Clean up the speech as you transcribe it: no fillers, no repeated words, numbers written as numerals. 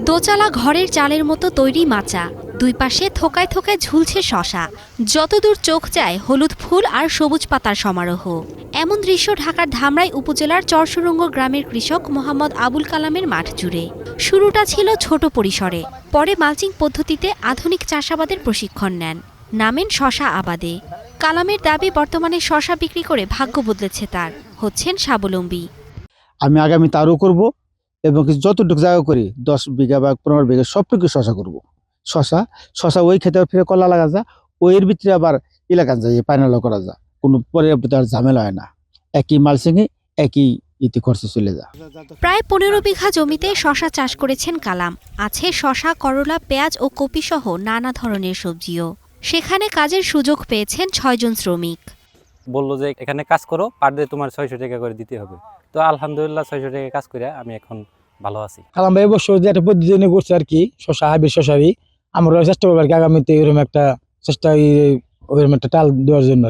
দোচালা ঘরের চালের মতো তৈরি মাচা, দুই পাশে থোকায় থোকায় ঝুলছে শশা, যতদূর চোখ যায় হলুদ ফুল আর সবুজ পাতার সমারোহ। এমন দৃশ্য ঢাকার ধামরাই উপজেলার চরসুরঙ্গ গ্রামের কৃষক মোহাম্মদ আবুল কালামের মাঠ জুড়ে। শুরুটা ছিল ছোট পরিসরে, পরে মালচিং পদ্ধতিতে আধুনিক চাষাবাদের প্রশিক্ষণ নেন, নামেন শশা আবাদে। কালামের দাবি বর্তমানে শশা বিক্রি করে ভাগ্য বদলেছে তার, হচ্ছেন স্বাবলম্বী। আমি আগামীতে আরও করবো এবং যতটুকু জায়গা করি 10 বিঘা বা 15 বিঘা সবটুকু শশা করব। শশা ওই খেতে ফিরে কলা লাগা যা, ওইয়ের ভিতরে আবার এলাকা যায় পাইনাল করা যা, কোনো পরে আর ঝামেলা হয় না, একই মালসিংয়ে একই ইতি খরচে চলে যা। প্রায় 15 বিঘা জমিতে শশা চাষ করেছেন কালাম। আছে শশা, করলা, পেঁয়াজ ও কপি সহ নানা ধরনের সবজিও। সেখানে কাজের সুযোগ পেয়েছেন 6 জন শ্রমিক। বললো যে এখানে কাজ করো, পার ডে তোমার 600 টাকা করে দিতে হবে। তো আলহামদুলিল্লাহ 600 টাকা কাজ করে আমি এখন ভালো আছি। কালাম ভাই অবশ্য যে একটা পদ্ধতি করছে আর কি, শশা হাইব্রিড শশারই আমরা চেষ্টা করবো আর কি আগামীতে এরকম একটা চেষ্টা ওইরকম একটা টাল দেওয়ার জন্য।